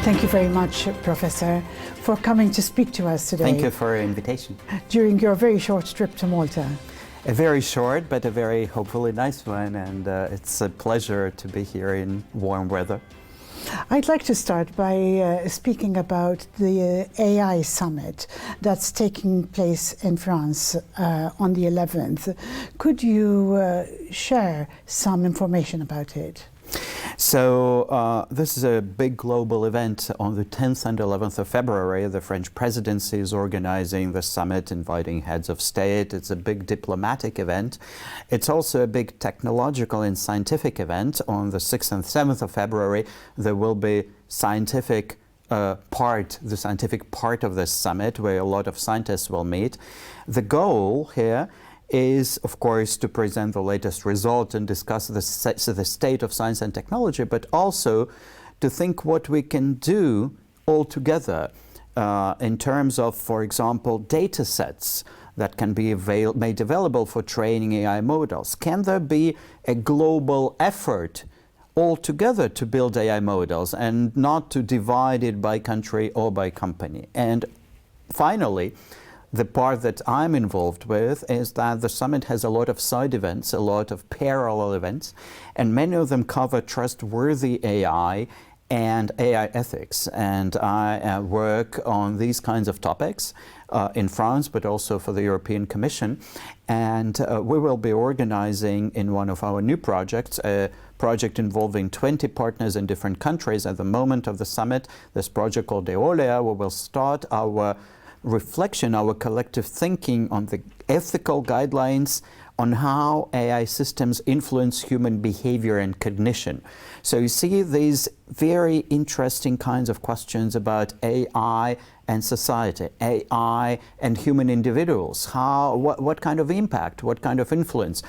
Thank you very much, Professor, for coming to speak to us today. Thank you for your invitation. During your very short trip to Malta. A very short, but a very hopefully nice one, and it's a pleasure to be here in warm weather. I'd like to start by speaking about the AI summit that's taking place in France on the 11th. Could you share some information about it? So this is a big global event on the 10th and 11th of February. The French presidency is organizing the summit, inviting heads of state. It's a big diplomatic event. It's also a big technological and scientific event. On the 6th and 7th of February, there will be scientific the scientific part of this summit, where a lot of scientists will meet. The goal here is, of course, to present the latest result and discuss the state of science and technology, but also to think what we can do all together in terms of, for example, data sets that can be made available for training AI models. Can there be a global effort all together to build AI models and not to divide it by country or by company? And finally, the part that I'm involved with is that the summit has a lot of side events, a lot of parallel events, and many of them cover trustworthy AI and AI ethics. And I work on these kinds of topics in France, but also for the European Commission. And we will be organizing in one of our new projects, a project involving 20 partners in different countries. At the moment of the summit, this project called Eolea, we will start our reflection, our collective thinking on the ethical guidelines on how AI systems influence human behavior and cognition. So you see these very interesting kinds of questions about AI and society, AI and human individuals, what kind of impact, what kind of influence.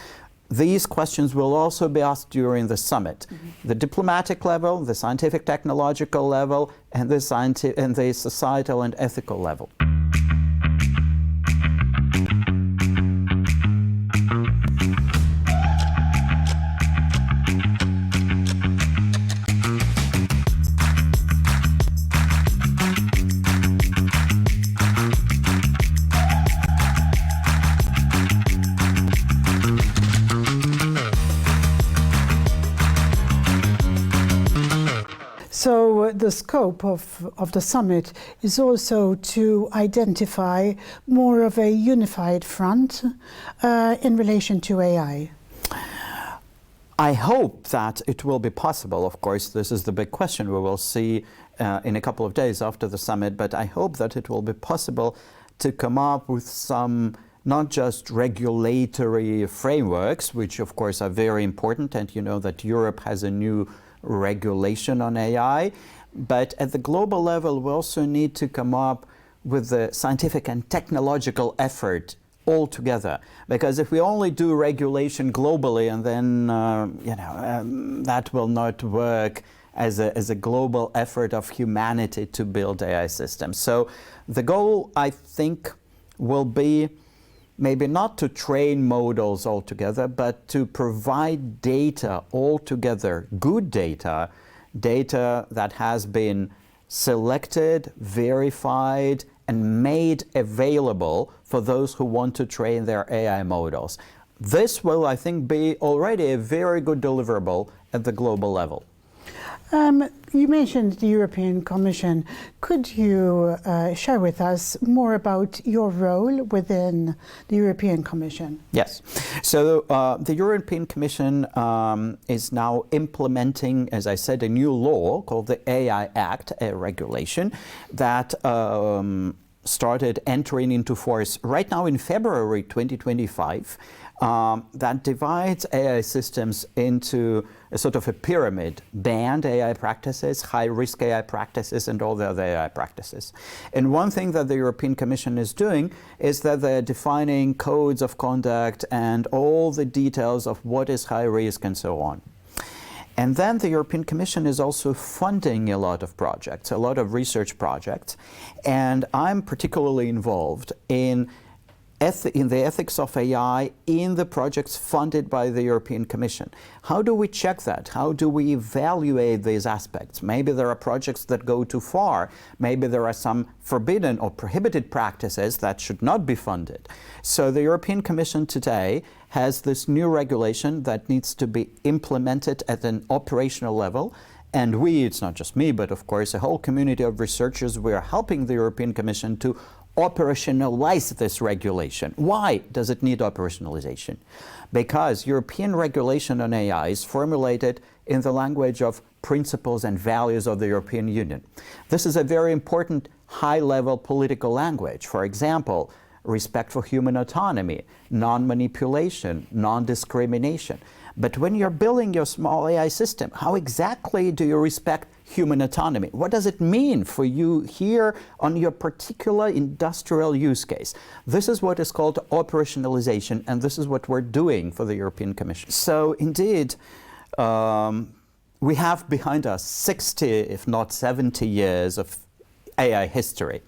These questions will also be asked during the summit. Mm-hmm. The diplomatic level, the scientific technological level, and the societal and ethical level. So the scope of the summit is also to identify more of a unified front in relation to AI. I hope that it will be possible. Of course, this is the big question. We will see in a couple of days after the summit, but I hope that it will be possible to come up with some not just regulatory frameworks, which of course are very important, and you know that Europe has a new regulation on AI, but at the global level we also need to come up with the scientific and technological effort all together, because if we only do regulation globally and then that will not work as a global effort of humanity to build AI systems. So the goal, I think, will be maybe not to train models altogether, but to provide data altogether, good data, data that has been selected, verified, and made available for those who want to train their AI models. This will, I think, be already a very good deliverable at the global level. You mentioned the European Commission. Could you share with us more about your role within the European Commission? Yes. So the European Commission is now implementing, as I said, a new law called the AI Act, a regulation that started entering into force right now in February 2025. That divides AI systems into a sort of a pyramid: banned AI practices, high-risk AI practices, and all the other AI practices. And one thing that the European Commission is doing is that they're defining codes of conduct and all the details of what is high risk and so on. And then the European Commission is also funding a lot of projects, a lot of research projects, and I'm particularly involved in in the ethics of AI in the projects funded by the European Commission. How do we check that? How do we evaluate these aspects? Maybe there are projects that go too far. Maybe there are some forbidden or prohibited practices that should not be funded. So the European Commission today has this new regulation that needs to be implemented at an operational level. And we, it's not just me, but of course a whole community of researchers, we are helping the European Commission to operationalize this regulation. Why does it need operationalization? Because European regulation on AI is formulated in the language of principles and values of the European Union. This is a very important high-level political language. For example, respect for human autonomy, non-manipulation, non-discrimination. But when you're building your small AI system, how exactly do you respect human autonomy? What does it mean for you here on your particular industrial use case? This is what is called operationalization, and this is what we're doing for the European Commission. So indeed, we have behind us 60, if not 70 years of AI history.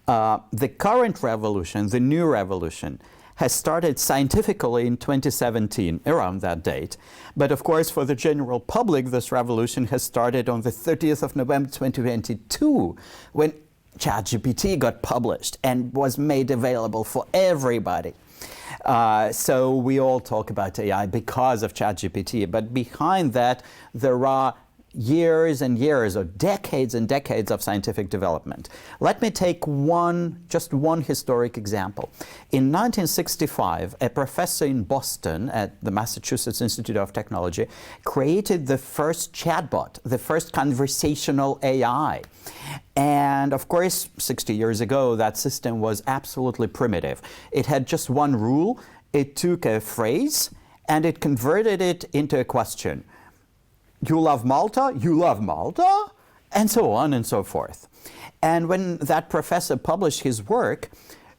The current revolution, the new revolution, has started scientifically in 2017, around that date. But of course, for the general public, this revolution has started on the 30th of November 2022, when ChatGPT got published and was made available for everybody. So we all talk about AI because of ChatGPT, but behind that, there are years and years or decades and decades of scientific development. Let me take just one historic example. In 1965, a professor in Boston at the Massachusetts Institute of Technology created the first chatbot, the first conversational AI. And of course, 60 years ago, that system was absolutely primitive. It had just one rule. It took a phrase and it converted it into a question. You love Malta? You love Malta? And so on and so forth. And when that professor published his work,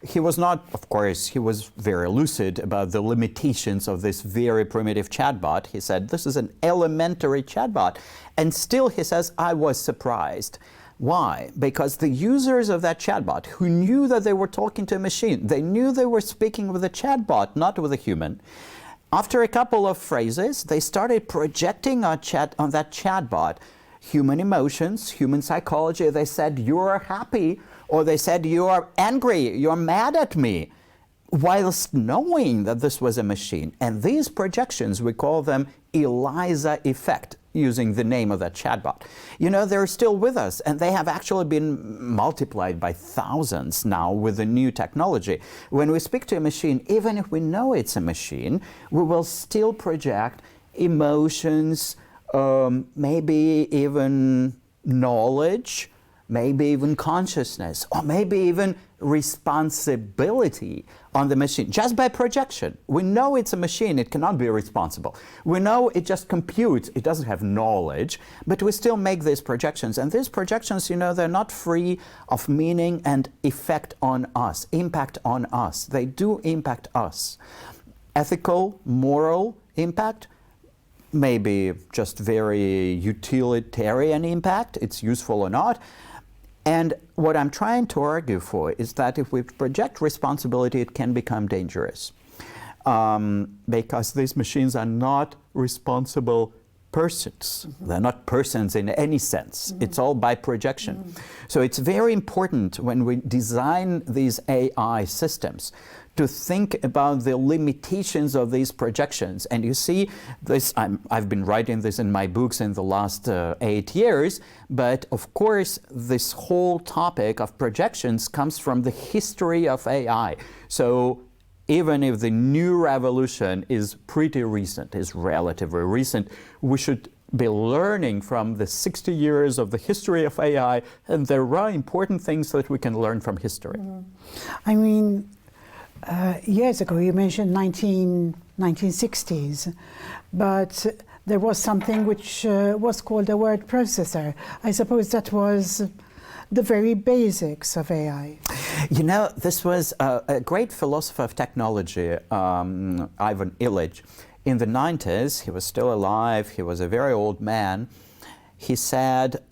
he was not, of course, he was very lucid about the limitations of this very primitive chatbot. He said, this is an elementary chatbot. And still, he says, I was surprised. Why? Because the users of that chatbot, who knew that they were talking to a machine, they knew they were speaking with a chatbot, not with a human. After a couple of phrases, they started projecting on that chatbot human emotions, human psychology. They said, you're happy, or they said, you are angry, you're mad at me, whilst knowing that this was a machine. And these projections, we call them ELIZA effect, using the name of that chatbot. You know, they're still with us, and they have actually been multiplied by thousands now with the new technology. When we speak to a machine, even if we know it's a machine, we will still project emotions, maybe even knowledge, maybe even consciousness, or maybe even responsibility on the machine, just by projection. We know it's a machine, it cannot be responsible. We know it just computes, it doesn't have knowledge, but we still make these projections. And these projections, you know, they're not free of meaning and effect on us, impact on us. They do impact us. Ethical, moral impact, maybe just very utilitarian impact, it's useful or not. And what I'm trying to argue for is that if we project responsibility, it can become dangerous. Because these machines are not responsible persons. Mm-hmm. They're not persons in any sense. Mm-hmm. It's all by projection. Mm-hmm. So it's very important when we design these AI systems to think about the limitations of these projections. And you see this, I've been writing this in my books in the last 8 years, but of course this whole topic of projections comes from the history of AI. So even if the new revolution is pretty recent, is relatively recent, we should be learning from the 60 years of the history of AI, and there are important things that we can learn from history. I mean, years ago, you mentioned 1960s, but there was something which was called a word processor. I suppose that was the very basics of AI. You know, this was a great philosopher of technology, Ivan Illich. In the 90s, he was still alive, he was a very old man. He said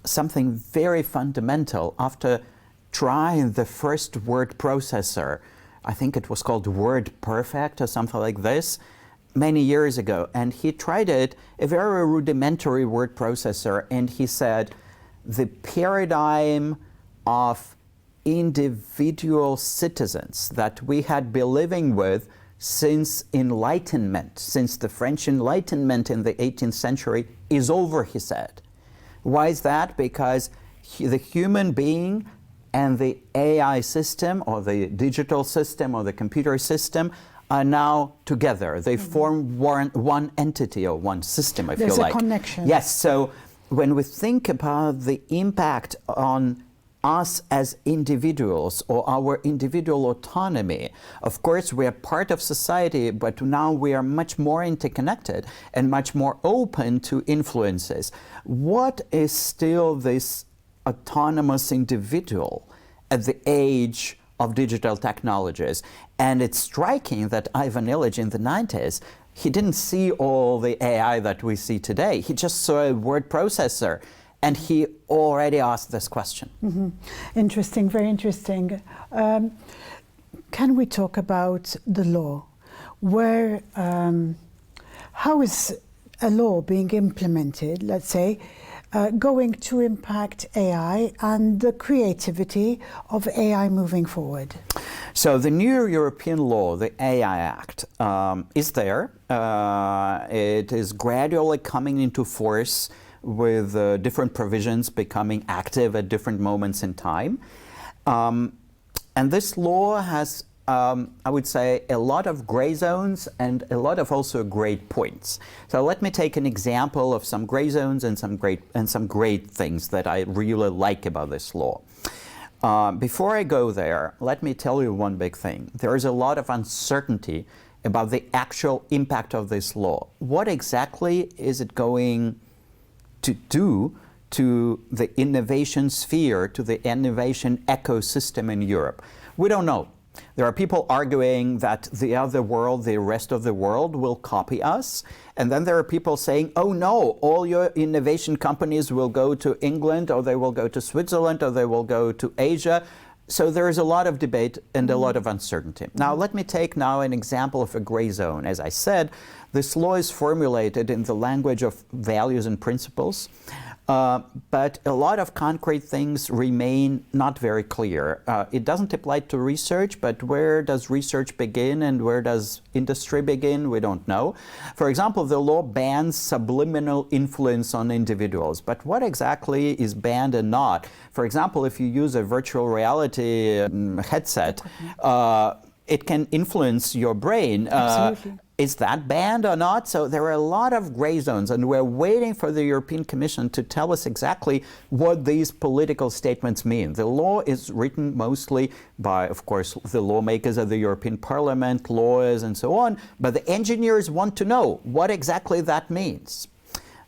something very fundamental after trying the first word processor I think it was called Word Perfect or something like this, many years ago. And he tried it, a very rudimentary word processor, and he said the paradigm of individual citizens that we had been living with since Enlightenment, since the French Enlightenment in the 18th century is over, he said. Why is that? Because the human being and the AI system or the digital system or the computer system are now together. They form one entity or one system, if you like. There's a connection. Yes, so when we think about the impact on us as individuals or our individual autonomy, of course we are part of society, but now we are much more interconnected and much more open to influences. What is still this autonomous individual at the age of digital technologies? And it's striking that Ivan Illich in the 90s, he didn't see all the AI that we see today. He just saw a word processor, and he already asked this question. Interesting, very interesting. Can we talk about the law? Where, how is a law being implemented, let's say, going to impact AI and the creativity of AI moving forward? So the new European law, the AI Act, is there. It is gradually coming into force with different provisions becoming active at different moments in time. And this law has, I would say, a lot of gray zones and a lot of also great points. So let me take an example of some gray zones and some great things that I really like about this law. Before I go there, let me tell you one big thing. There is a lot of uncertainty about the actual impact of this law. What exactly is it going to do to the innovation sphere, to the innovation ecosystem in Europe? We don't know. There are people arguing that the other world, the rest of the world, will copy us. And then there are people saying, oh no, all your innovation companies will go to England, or they will go to Switzerland, or they will go to Asia. So there is a lot of debate and a lot of uncertainty. Now let me take now an example of a gray zone. As I said, this law is formulated in the language of values and principles. But a lot of concrete things remain not very clear. It doesn't apply to research, but where does research begin and where does industry begin? We don't know. For example, the law bans subliminal influence on individuals, but what exactly is banned and not? For example, if you use a virtual reality headset, it can influence your brain. Absolutely. Is that banned or not? So there are a lot of gray zones, and we're waiting for the European Commission to tell us exactly what these political statements mean. The law is written mostly by, of course, the lawmakers of the European Parliament, lawyers, and so on, but the engineers want to know what exactly that means.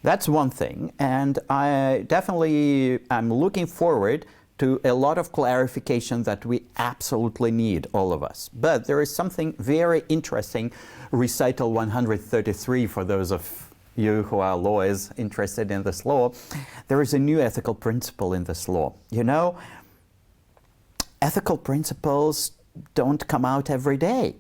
That's one thing, and I definitely am looking forward to a lot of clarification that we absolutely need, all of us. But there is something very interesting, recital 133, for those of you who are lawyers interested in this law. There is a new ethical principle in this law. You know, ethical principles don't come out every day.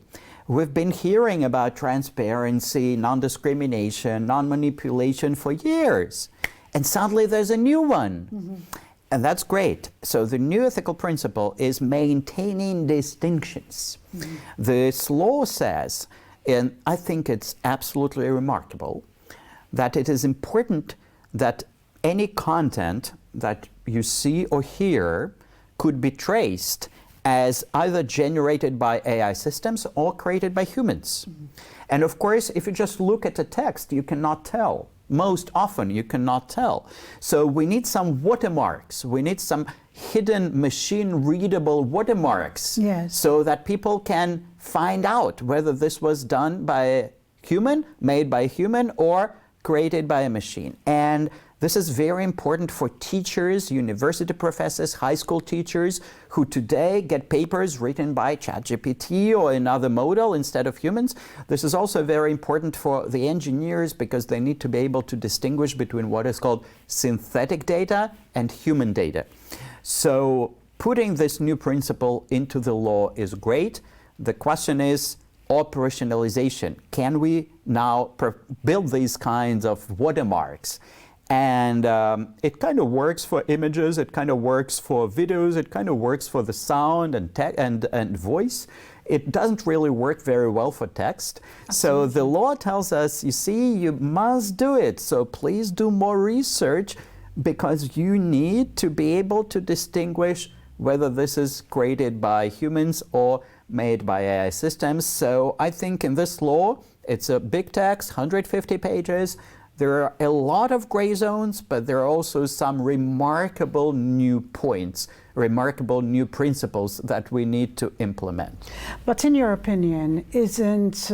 We've been hearing about transparency, non-discrimination, non-manipulation for years. And suddenly there's a new one. And that's great. So the new ethical principle is maintaining distinctions. This law says, and I think it's absolutely remarkable, that it is important that any content that you see or hear could be traced as either generated by AI systems or created by humans. And of course, if you just look at the text, you cannot tell. Most often you cannot tell. So we need some watermarks. We need some hidden machine-readable watermarks, yes, so that people can find out whether this was done by a human, made by a human, or created by a machine. And this is very important for teachers, university professors, high school teachers who today get papers written by ChatGPT or another model instead of humans. This is also very important for the engineers because they need to be able to distinguish between what is called synthetic data and human data. So putting this new principle into the law is great. The question is operationalization. Can we now build these kinds of watermarks? And it kind of works for images, it kind of works for videos, it kind of works for the sound and voice. It doesn't really work very well for text. Absolutely. So the law tells us, you see, you must do it. So please do more research, because you need to be able to distinguish whether this is created by humans or made by AI systems. So I think in this law, it's a big text, 150 pages. There are a lot of gray zones, but there are also some remarkable new points, remarkable new principles that we need to implement. But in your opinion, isn't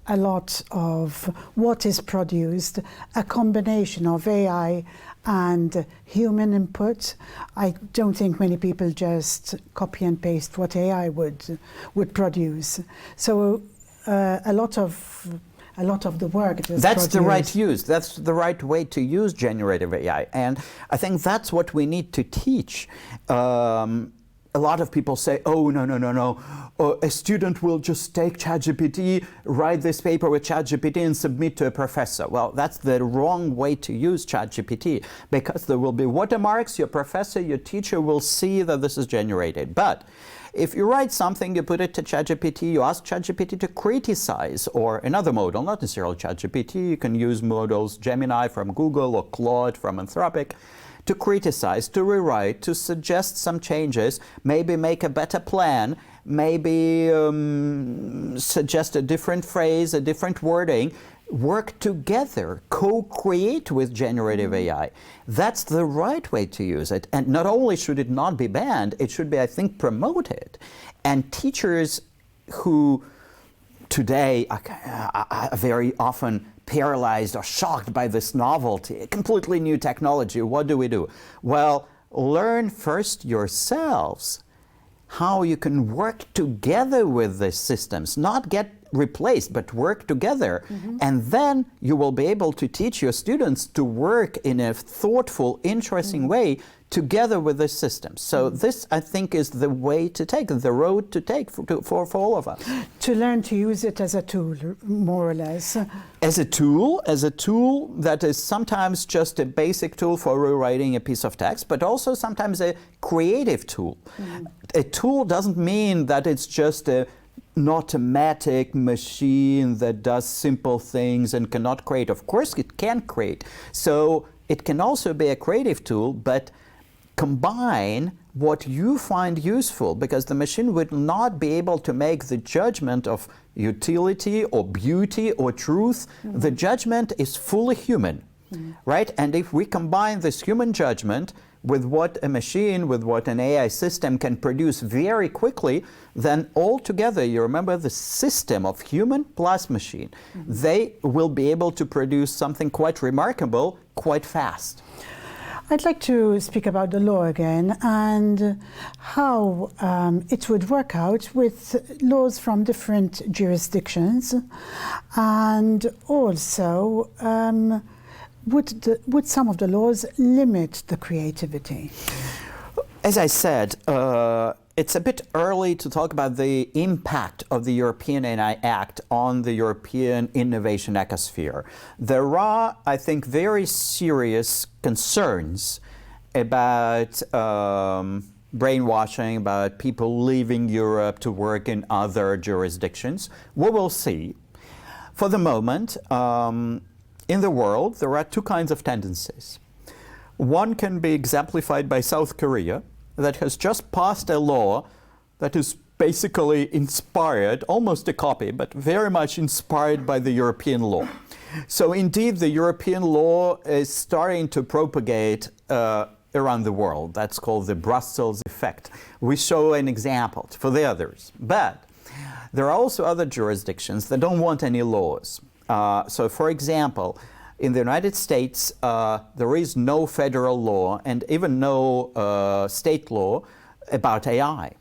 a lot of what is produced a combination of AI and human input? I don't think many people just copy and paste what AI would produce. So a lot of the work that's the right use. That's the right way to use generative AI, and I think that's what we need to teach. A lot of people say, oh, no. A student will just take ChatGPT, write this paper with ChatGPT and submit to a professor. Well, that's the wrong way to use ChatGPT, because there will be watermarks. Your professor, your teacher will see that this is generated. But if you write something, you put it to ChatGPT, you ask ChatGPT to criticize, or another model, not necessarily ChatGPT, you can use models Gemini from Google or Claude from Anthropic, to criticize, to rewrite, to suggest some changes, maybe make a better plan, maybe suggest a different phrase, a different wording. Work together, co-create with generative AI. That's the right way to use it. And not only should it not be banned, it should be, I think, promoted. And teachers who today are very often paralyzed or shocked by this novelty, a completely new technology, what do? Well, learn first yourselves how you can work together with these systems, not get replaced, but work together. Mm-hmm. And then you will be able to teach your students to work in a thoughtful, interesting way together with the system. So this, I think, is the way to take, the road to take for all of us. To learn to use it as a tool, more or less. As a tool that is sometimes just a basic tool for rewriting a piece of text, but also sometimes a creative tool. Mm-hmm. A tool doesn't mean that it's just an automatic machine that does simple things and cannot create. Of course it can create. So it can also be a creative tool, but combine what you find useful, because the machine would not be able to make the judgment of utility or beauty or truth. Mm-hmm. The judgment is fully human, right? And if we combine this human judgment with what a machine, with what an AI system can produce very quickly, then altogether, you remember the system of human plus machine, they will be able to produce something quite remarkable, quite fast. I'd like to speak about the law again and how it would work out with laws from different jurisdictions, and also would some of the laws limit the creativity? As I said, it's a bit early to talk about the impact of the European AI Act on the European innovation ecosphere. There are, I think, very serious concerns about brainwashing, about people leaving Europe to work in other jurisdictions. We will see. For the moment, in the world, there are two kinds of tendencies. One can be exemplified by South Korea, that has just passed a law that is basically inspired, almost a copy, but very much inspired by the European law. So indeed, the European law is starting to propagate around the world. That's called the Brussels effect. We show an example for the others. But there are also other jurisdictions that don't want any laws. So for example, in the United States, there is no federal law and even no state law about AI.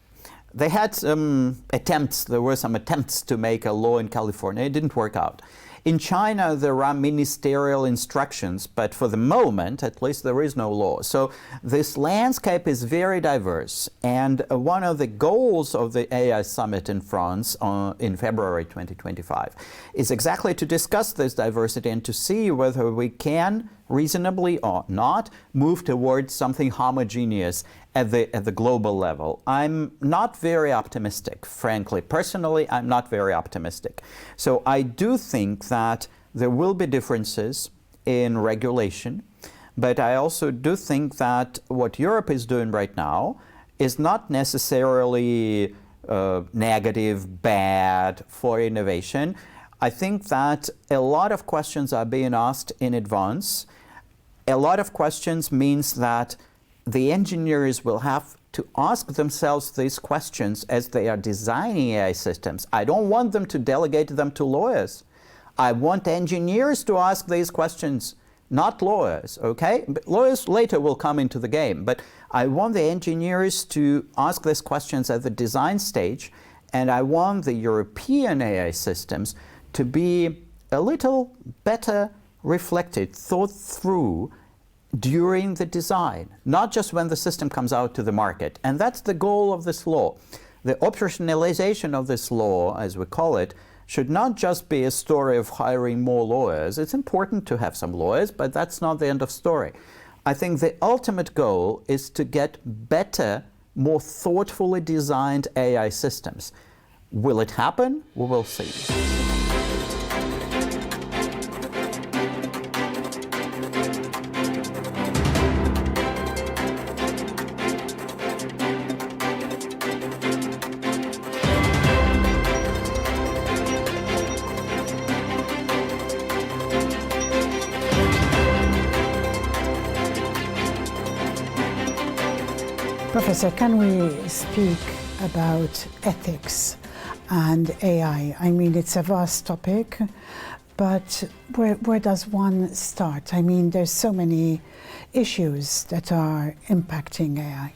They had some attempts, there were some attempts to make a law in California. It didn't work out. In China, there are ministerial instructions, but for the moment, at least, there is no law. So this landscape is very diverse. And one of the goals of the AI Summit in France in February 2025 is exactly to discuss this diversity and to see whether we can reasonably or not move towards something homogeneous at the global level. I'm not very optimistic, frankly. Personally, I'm not very optimistic. So I do think that there will be differences in regulation, but I also do think that what Europe is doing right now is not necessarily negative, bad for innovation. I think that a lot of questions are being asked in advance. A lot of questions means that the engineers will have to ask themselves these questions as they are designing AI systems. I don't want them to delegate them to lawyers. I want engineers to ask these questions, not lawyers, okay? But lawyers later will come into the game, but I want the engineers to ask these questions at the design stage, and I want the European AI systems to be a little better reflected, thought through during the design, not just when the system comes out to the market. And that's the goal of this law. The operationalization of this law, as we call it, should not just be a story of hiring more lawyers. It's important to have some lawyers, but that's not the end of story. I think the ultimate goal is to get better, more thoughtfully designed AI systems. Will it happen? We will see. Professor, can we speak about ethics and AI? I mean, it's a vast topic, but where does one start? I mean, there's so many issues that are impacting AI.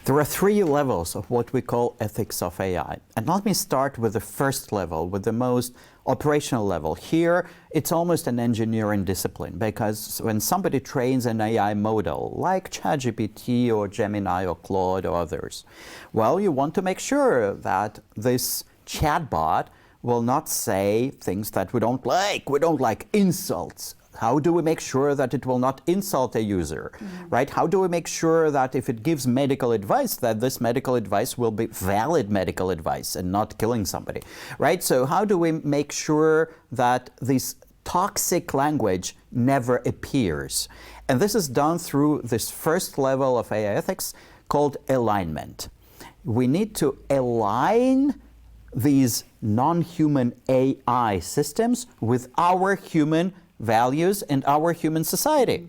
There are three levels of what we call ethics of AI. And let me start with the first level, with the most operational level. Here, it's almost an engineering discipline, because when somebody trains an AI model, like ChatGPT or Gemini or Claude or others, well, you want to make sure that this chatbot will not say things that we don't like. We don't like insults. How do we make sure that it will not insult a user, right? How do we make sure that if it gives medical advice, that this medical advice will be valid medical advice and not killing somebody, right? So how do we make sure that this toxic language never appears? And this is done through this first level of AI ethics called alignment. We need to align these non-human AI systems with our human values and our human society,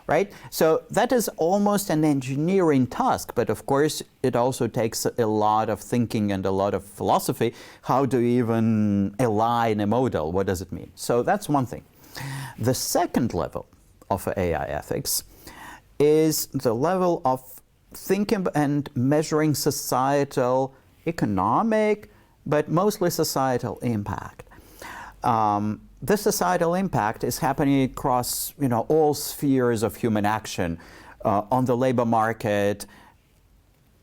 right? So that is almost an engineering task, but of course it also takes a lot of thinking and a lot of philosophy. How do you even align a model? What does it mean? So that's one thing. The second level of AI ethics is the level of thinking and measuring societal, economic, but mostly societal impact. This societal impact is happening across, all spheres of human action, on the labor market.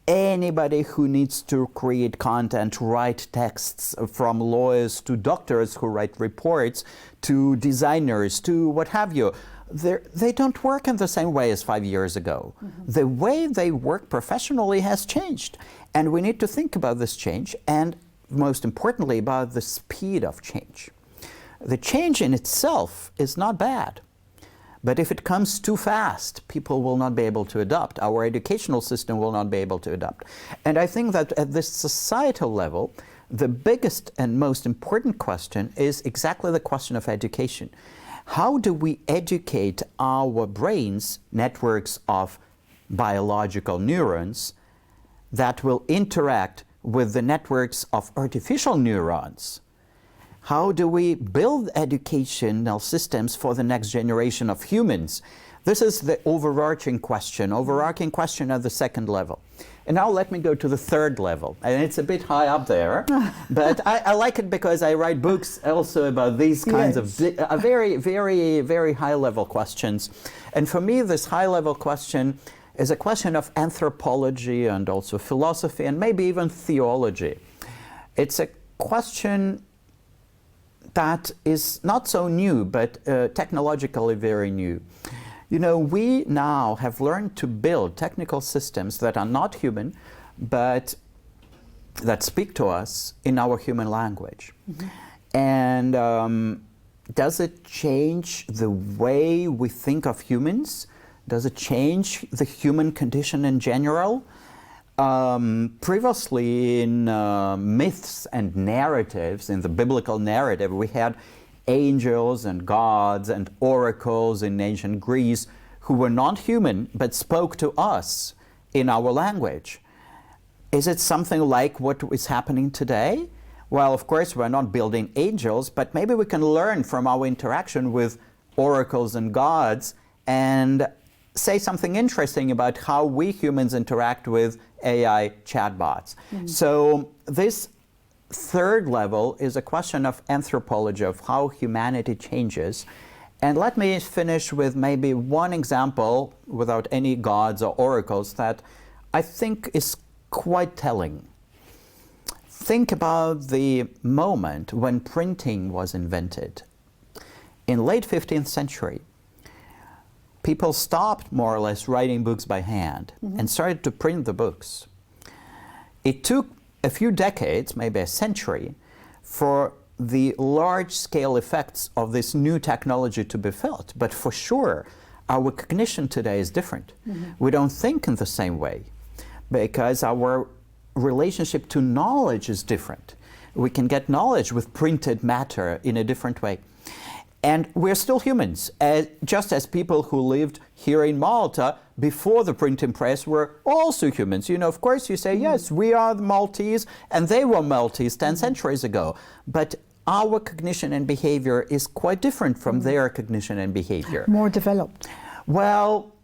Anybody who needs to create content, write texts, from lawyers to doctors who write reports, to designers, to what have you, they don't work in the same way as 5 years ago. The way they work professionally has changed, and we need to think about this change, and most importantly, about the speed of change. The change in itself is not bad, but if it comes too fast, people will not be able to adopt. Our educational system will not be able to adopt. And I think that at this societal level, the biggest and most important question is exactly the question of education. How do we educate our brains, networks of biological neurons, that will interact with the networks of artificial neurons? How do we build educational systems for the next generation of humans This is the overarching question at the second level. And now let me go to the third level. And it's a bit high up there, but I like it because I write books also about these kinds of very, very, very high-level questions. And for me, this high-level question is a question of anthropology and also philosophy and maybe even theology. It's a question that is not so new, but technologically very new. You know, we now have learned to build technical systems that are not human, but that speak to us in our human language. Mm-hmm. And does it change the way we think of humans? Does it change the human condition in general? Previously in myths and narratives, in the biblical narrative, we had angels and gods and oracles in ancient Greece who were not human but spoke to us in our language. Is it something like what is happening today? Well, of course, we're not building angels, but maybe we can learn from our interaction with oracles and gods and say something interesting about how we humans interact with AI chatbots. Mm-hmm. So this third level is a question of anthropology, of how humanity changes. And let me finish with maybe one example, without any gods or oracles, that I think is quite telling. Think about the moment when printing was invented. In late 15th century, people stopped more or less writing books by hand and started to print the books. It took a few decades, maybe a century, for the large-scale effects of this new technology to be felt. But for sure, our cognition today is different. We don't think in the same way because our relationship to knowledge is different. We can get knowledge with printed matter in a different way. And we're still humans, just as people who lived here in Malta before the printing press were also humans. You know, of course, you say, yes, we are the Maltese, and they were Maltese 10 centuries ago. But our cognition and behavior is quite different from their cognition and behavior. More developed. Well,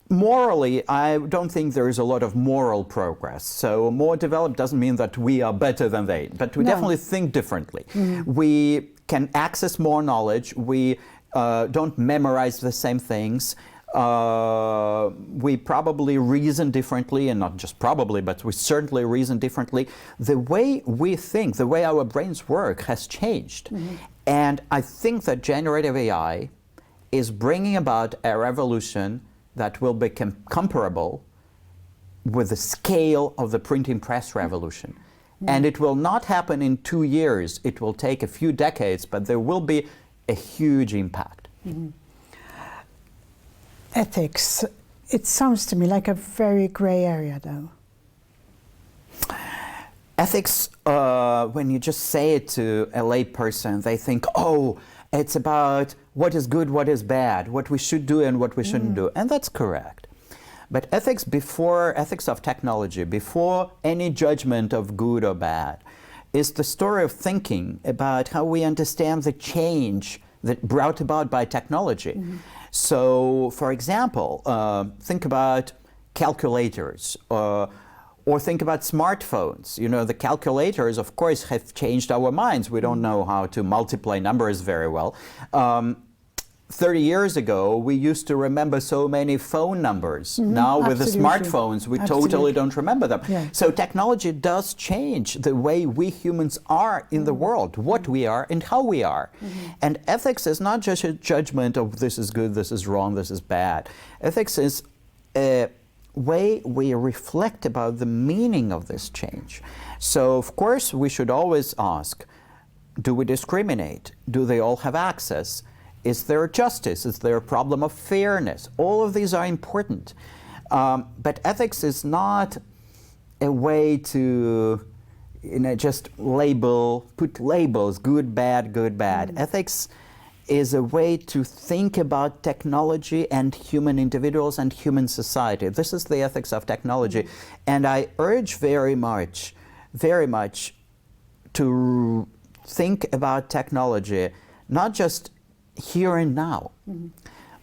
morally, I don't think there is a lot of moral progress. So more developed doesn't mean that we are better than they, but we definitely think differently. We can access more knowledge. We don't memorize the same things. We probably reason differently, and not just probably, but we certainly reason differently. The way we think, the way our brains work has changed. And I think that generative AI is bringing about a revolution that will become comparable with the scale of the printing press revolution. And it will not happen in 2 years. It will take a few decades, but there will be a huge impact. Ethics. It sounds to me like a very gray area, though. Ethics, when you just say it to a lay person, they think, oh, it's about what is good, what is bad, what we should do and what we shouldn't do. And that's correct. But ethics of technology, before any judgment of good or bad, is the story of thinking about how we understand the change that brought about by technology. So, for example, think about calculators, or think about smartphones. You know, the calculators, of course, have changed our minds. We don't know how to multiply numbers very well. 30 years ago, we used to remember so many phone numbers. Now with the smartphones, we totally don't remember them. So technology does change the way we humans are in the world, what we are and how we are. And ethics is not just a judgment of this is good, this is wrong, this is bad. Ethics is a way we reflect about the meaning of this change. So of course, we should always ask, do we discriminate? Do they all have access? Is there justice? Is there a problem of fairness? All of these are important. But ethics is not a way to, just put labels, good, bad. Ethics is a way to think about technology and human individuals and human society. This is the ethics of technology. And I urge very much to think about technology, not just here and now,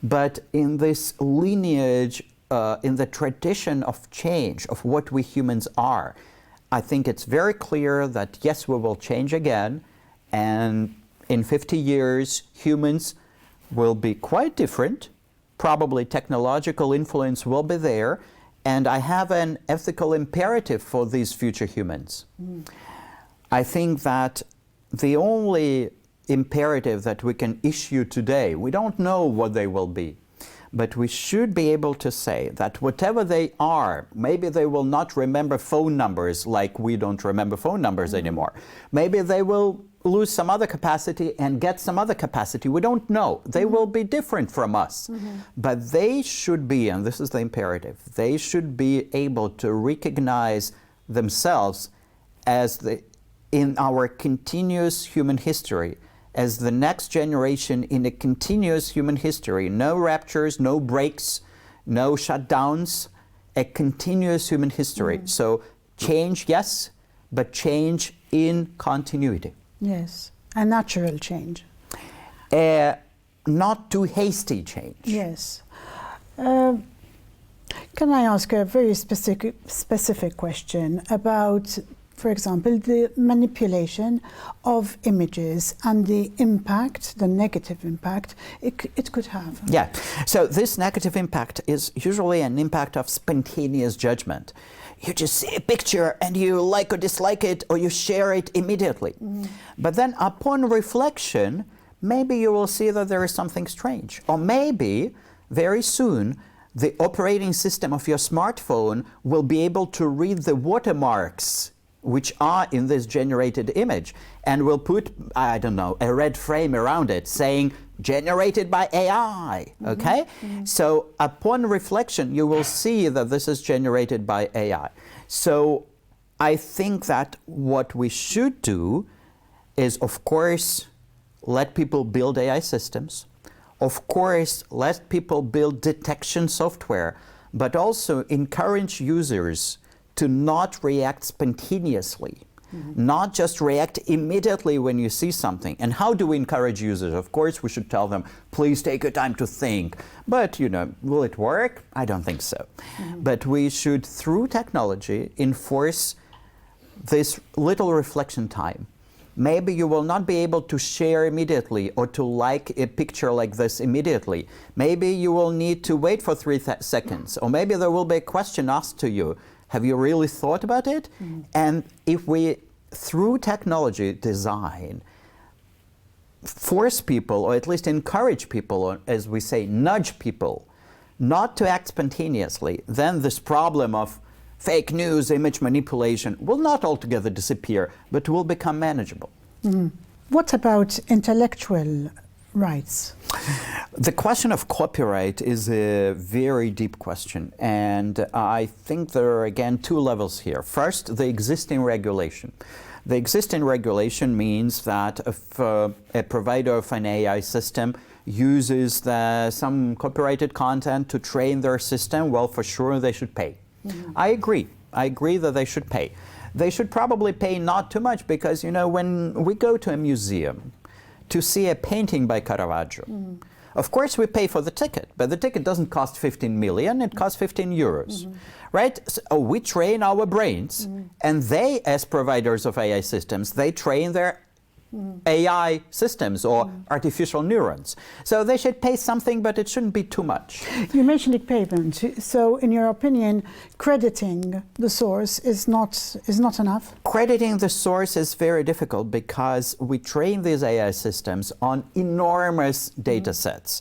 But in this lineage, in the tradition of change, of what we humans are, I think it's very clear that yes, we will change again, and in 50 years, humans will be quite different. Probably technological influence will be there, and I have an ethical imperative for these future humans. I think that the only imperative that we can issue today, we don't know what they will be, but we should be able to say that whatever they are, maybe they will not remember phone numbers like we don't remember phone numbers anymore. Maybe they will lose some other capacity and get some other capacity. We don't know. They will be different from us. But they should be, and this is the imperative, they should be able to recognize themselves as in our continuous human history, as the next generation in a continuous human history. No ruptures, no breaks, no shutdowns, a continuous human history. So change, yes, but change in continuity. Yes, a natural change. Not too hasty change. Yes. Can I ask a very specific question about, for example, the manipulation of images and the impact, the negative impact it could have? Yeah, so this negative impact is usually an impact of spontaneous judgment. You just see a picture and you like or dislike it, or you share it immediately. But then upon reflection, maybe you will see that there is something strange. Or maybe very soon the operating system of your smartphone will be able to read the watermarks which are in this generated image, and will put, I don't know, a red frame around it saying, generated by AI, okay? So upon reflection, you will see that this is generated by AI. So I think that what we should do is, of course, let people build AI systems. Of course, let people build detection software, but also encourage users to not react spontaneously, not just react immediately when you see something. And how do we encourage users? Of course, we should tell them, please take your time to think. But, you know, will it work? I don't think so. But we should, through technology, enforce this little reflection time. Maybe you will not be able to share immediately or to like a picture like this immediately. Maybe you will need to wait for 3 seconds, or maybe there will be a question asked to you. Have you really thought about it? And if we, through technology design, force people, or at least encourage people, or as we say, nudge people, not to act spontaneously, then this problem of fake news, image manipulation will not altogether disappear, but will become manageable. What about intellectual rights? The question of copyright is a very deep question, and I think there are again 2 levels here. First, the existing regulation. The existing regulation means that if a provider of an AI system uses some copyrighted content to train their system, well, for sure they should pay. I agree. I agree that they should pay. They should probably pay not too much, because, you know, when we go to a museum to see a painting by Caravaggio, of course we pay for the ticket, but the ticket doesn't cost 15 million, it costs 15 euros, right? So we train our brains, and they, as providers of AI systems, they train their AI systems or artificial neurons. So they should pay something, but it shouldn't be too much. You mentioned payment. So in your opinion, crediting the source is not enough? Crediting the source is very difficult, because we train these AI systems on enormous data sets.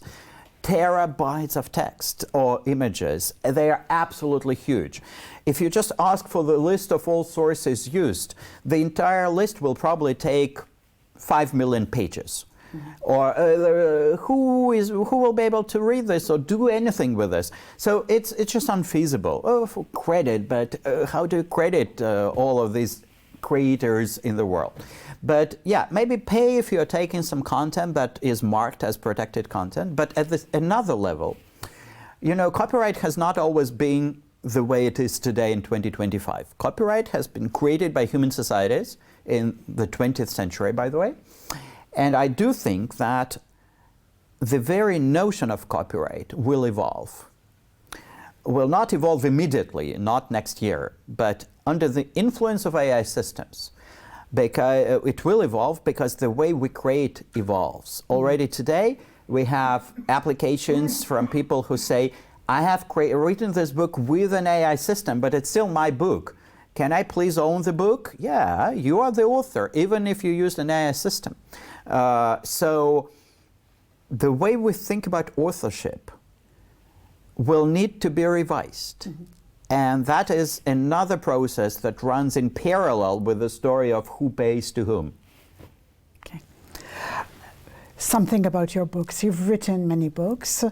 Terabytes of text or images. They are absolutely huge. If you just ask for the list of all sources used, the entire list will probably take 5 million pages. Or who will be able to read this or do anything with this? So it's just unfeasible. Oh, for credit, but how do you credit all of these creators in the world? But yeah, maybe pay if you're taking some content that is marked as protected content. But at another level, you know, copyright has not always been the way it is today in 2025. Copyright has been created by human societies in the 20th century, by the way. And I do think that the very notion of copyright will evolve. Will not evolve immediately, not next year, but under the influence of AI systems. Because it will evolve because the way we create evolves. Already today, we have applications from people who say, I have written this book with an AI system, but it's still my book. Can I please own the book? Yeah, you are the author, even if you used an AI system. So the way we think about authorship will need to be revised. Mm-hmm. And that is another process that runs in parallel with the story of who pays to whom. Okay. Something about your books. You've written many books.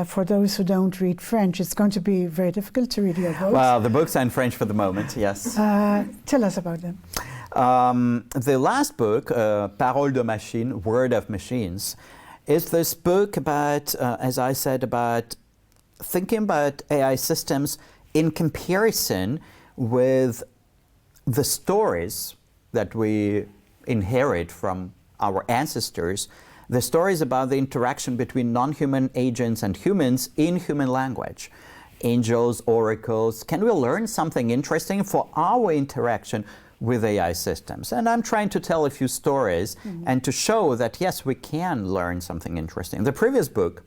For those who don't read French, it's going to be very difficult to read your books. Well, the books are in French for the moment, yes. Tell us about them. The last book, Parole de Machine, Word of Machines, is this book about, as I said, about thinking about AI systems in comparison with the stories that we inherit from our ancestors, the stories about the interaction between non-human agents and humans in human language. Angels, oracles, can we learn something interesting for our interaction with AI systems? And I'm trying to tell a few stories and to show that yes, we can learn something interesting. The previous book,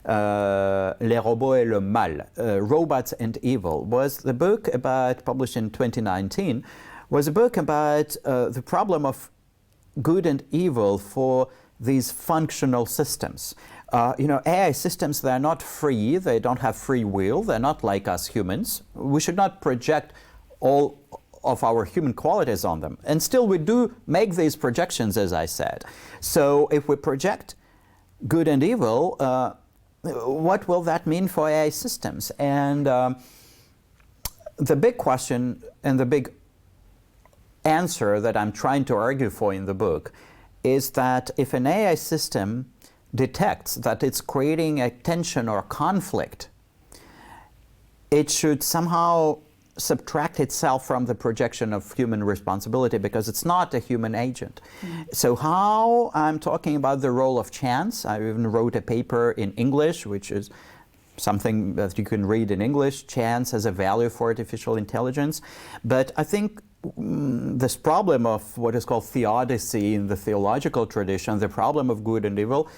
Les robots et le mal, Robots and Evil, was the book about, published in 2019, was a book about the problem of good and evil for these functional systems. AI systems, they're not free, they don't have free will, they're not like us humans. We should not project all of our human qualities on them. And still we do make these projections, as I said. So if we project good and evil, what will that mean for AI systems? And the big question and the big answer that I'm trying to argue for in the book is that if an AI system detects that it's creating a tension or conflict, it should somehow subtract itself from the projection of human responsibility because it's not a human agent. So how I'm talking about the role of chance, I even wrote a paper in English, which is something that you can read in English, chance as a value for artificial intelligence. But I think this problem of what is called theodicy in the theological tradition, the problem of good and evil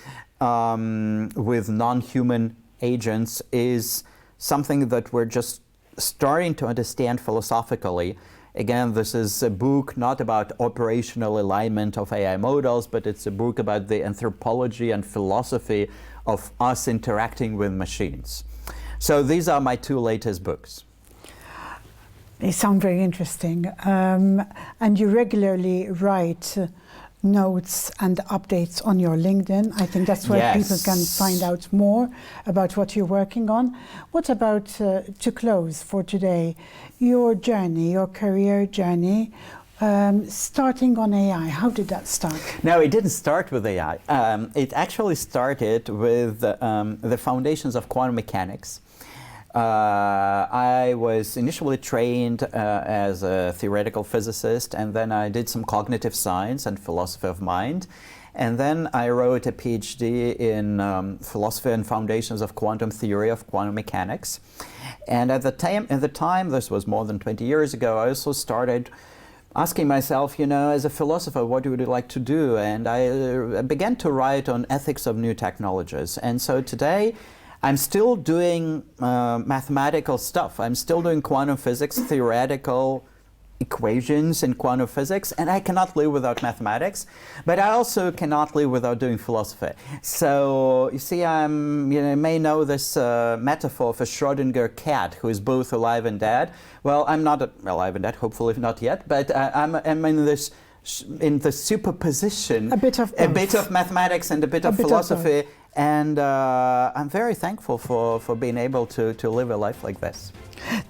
with non-human agents is something that we're just starting to understand philosophically. Again, this is a book not about operational alignment of AI models, but it's a book about the anthropology and philosophy of us interacting with machines. So these are my two latest books. They sound very interesting. And you regularly write notes and updates on your LinkedIn. I think that's where people can find out more about what you're working on. What about, to close for today, your journey, your career journey, starting on AI? How did that start? No, it didn't start with AI. It actually started with the foundations of quantum mechanics. I was initially trained as a theoretical physicist, and then I did some cognitive science and philosophy of mind. And then I wrote a PhD in philosophy and foundations of quantum theory of quantum mechanics. And at the time, this was more than 20 years ago, I also started asking myself, as a philosopher, what would you like to do? And I began to write on ethics of new technologies. And so today, I'm still doing mathematical stuff. I'm still doing quantum physics, theoretical equations in quantum physics, and I cannot live without mathematics, but I also cannot live without doing philosophy. So, you see, you may know this metaphor of a Schrödinger cat who is both alive and dead. Well, I'm not alive and dead, hopefully not yet, but I'm in the superposition, a bit of mathematics and a bit of philosophy. And I'm very thankful for being able to live a life like this.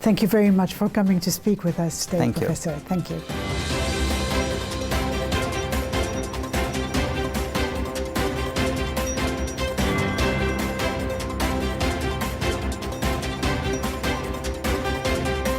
Thank you very much for coming to speak with us today, Professor. Thank you.